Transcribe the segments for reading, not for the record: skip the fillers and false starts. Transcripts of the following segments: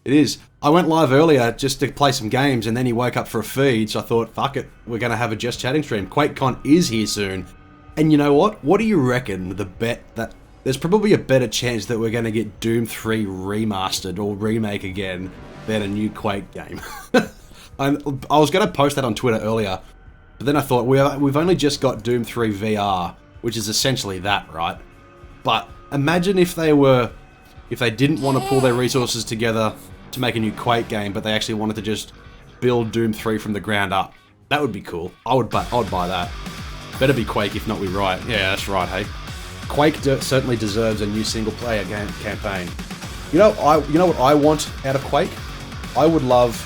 It is. I went live earlier just to play some games, and then he woke up for a feed, so I thought, fuck it, we're going to have a Just Chatting stream. QuakeCon is here soon. And you know what? What do you reckon the bet that... There's probably a better chance that we're going to get Doom 3 remastered or remake again than a new Quake game. I was going to post that on Twitter earlier, but then I thought, we've only just got Doom 3 VR, which is essentially that, right? But imagine if they didn't want to pull their resources together to make a new Quake game, but they actually wanted to just build Doom 3 from the ground up. That would be cool. I would buy that. Better be Quake, if not we right. Yeah, that's right, hey. Quake certainly deserves a new single-player campaign. You know what I want out of Quake? I would love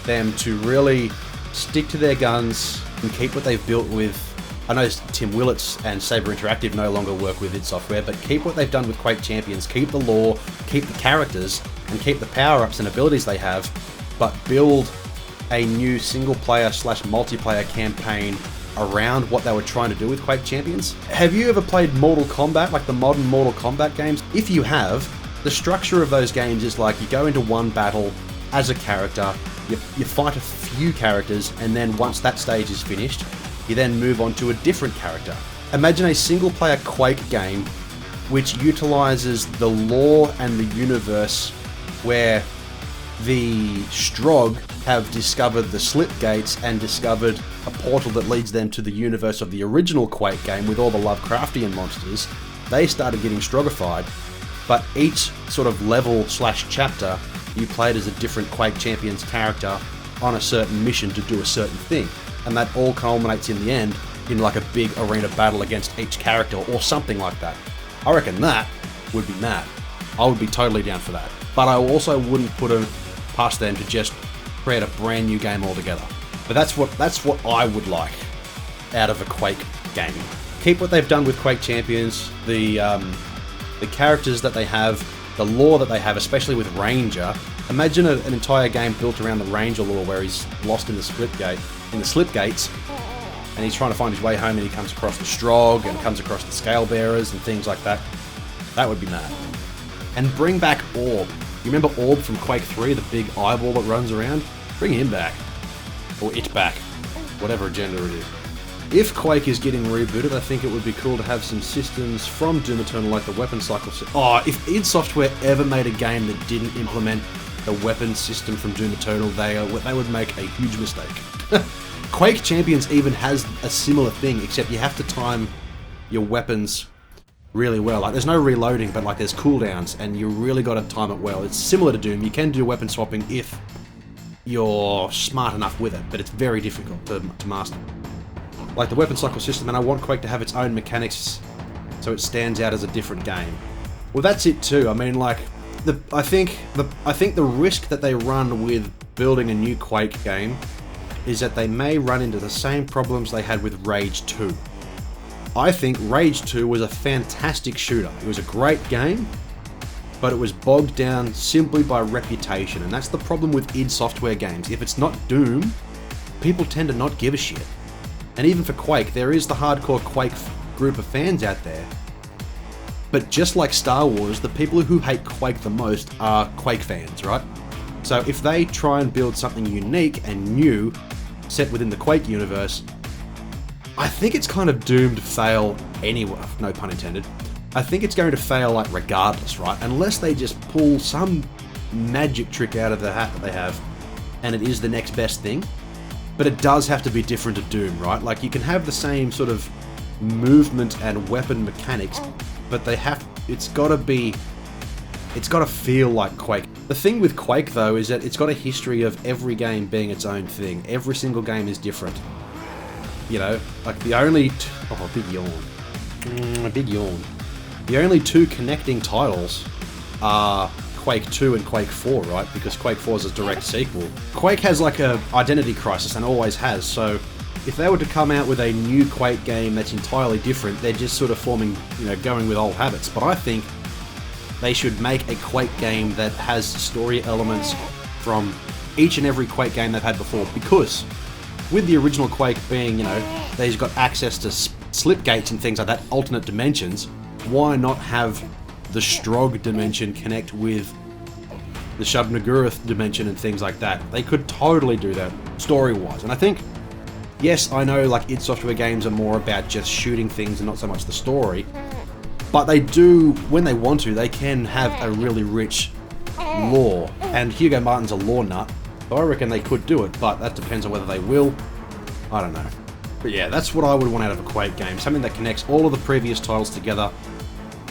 them to really stick to their guns and keep what they've built with... I know Tim Willits and Saber Interactive no longer work with id Software, but keep what they've done with Quake Champions, keep the lore, keep the characters, and keep the power-ups and abilities they have, but build a new single-player / multiplayer campaign around what they were trying to do with Quake Champions. Have you ever played Mortal Kombat, like the modern Mortal Kombat games? If you have, the structure of those games is like you go into one battle as a character, you fight a few characters, and then once that stage is finished, you then move on to a different character. Imagine a single-player Quake game which utilizes the lore and the universe where the Strogg have discovered the slip gates and discovered a portal that leads them to the universe of the original Quake game with all the Lovecraftian monsters. They started getting Stroggified, but each sort of level / chapter you played as a different Quake Champions character on a certain mission to do a certain thing, and that all culminates in the end in like a big arena battle against each character or something like that. I reckon that would be mad. I would be totally down for that. But I also wouldn't put it past them to just create a brand new game altogether. But that's what I would like out of a Quake game. Keep what they've done with Quake Champions, the characters that they have, the lore that they have, especially with Ranger. Imagine an entire game built around the Ranger lore where he's lost in the slip gates, and he's trying to find his way home, and he comes across the Strogg and comes across the Scale Bearers and things like that. That would be mad. And bring back Orb. You remember Orb from Quake 3, the big eyeball that runs around? Bring him back. Or it back. Whatever gender it is. If Quake is getting rebooted, I think it would be cool to have some systems from Doom Eternal like the weapon cycle system. Oh, if id Software ever made a game that didn't implement the weapon system from Doom Eternal, they would make a huge mistake. Quake Champions even has a similar thing, except you have to time your weapons really well. Like, there's no reloading, but like there's cooldowns, and you really got to time it well. It's similar to Doom. You can do weapon swapping if you're smart enough with it, but it's very difficult to master. Like the weapon cycle system, and I want Quake to have its own mechanics so it stands out as a different game. Well, that's it too. I mean, like, I think the risk that they run with building a new Quake game is that they may run into the same problems they had with Rage 2. I think Rage 2 was a fantastic shooter. It was a great game, but it was bogged down simply by reputation, and that's the problem with id Software games. If it's not Doom, people tend to not give a shit. And even for Quake, there is the hardcore Quake group of fans out there. But just like Star Wars, the people who hate Quake the most are Quake fans, right? So if they try and build something unique and new, set within the Quake universe, I think it's kind of doomed to fail anyway, no pun intended. I think it's going to fail like regardless, right? Unless they just pull some magic trick out of the hat that they have, and it is the next best thing. But it does have to be different to Doom, right? Like, you can have the same sort of movement and weapon mechanics, but it's got to feel like Quake. The thing with Quake, though, is that it's got a history of every game being its own thing. Every single game is different. You know, like the only... Oh, big yawn. Big yawn. The only two connecting titles are Quake 2 and Quake 4, right? Because Quake 4 is a direct sequel. Quake has like a identity crisis and always has, so if they were to come out with a new Quake game that's entirely different, they're just sort of forming, going with old habits. But I think they should make a Quake game that has story elements from each and every Quake game they've had before, because with the original Quake being, they've got access to slip gates and things like that, alternate dimensions, why not have the Strogg dimension connect with the Shub Nagurath dimension and things like that. They could totally do that story-wise. And I think, yes, I know like id Software games are more about just shooting things and not so much the story, but they do, when they want to, they can have a really rich lore. And Hugo Martin's a lore nut, so I reckon they could do it, but that depends on whether they will. I don't know. But yeah, that's what I would want out of a Quake game. Something that connects all of the previous titles together.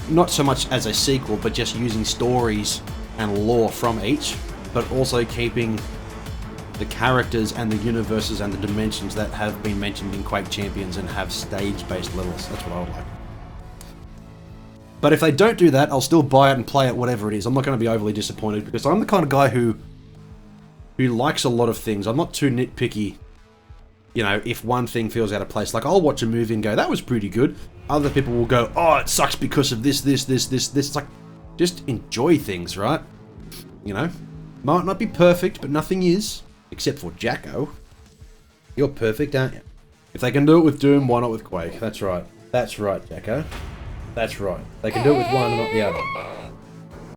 Not so much as a sequel, but just using stories and lore from each, but also keeping the characters and the universes and the dimensions that have been mentioned in Quake Champions and have stage-based levels. That's what I would like. But if they don't do that, I'll still buy it and play it, whatever it is. I'm not going to be overly disappointed, because I'm the kind of guy who likes a lot of things. I'm not too nitpicky. You know, if one thing feels out of place, like I'll watch a movie and go, that was pretty good. Other people will go, oh, it sucks because of this. It's like, just enjoy things, right? You know? Might not be perfect, but nothing is. Except for Jacko. You're perfect, aren't you? If they can do it with Doom, why not with Quake? That's right. That's right, Jacko. That's right. They can do it with one and not the other.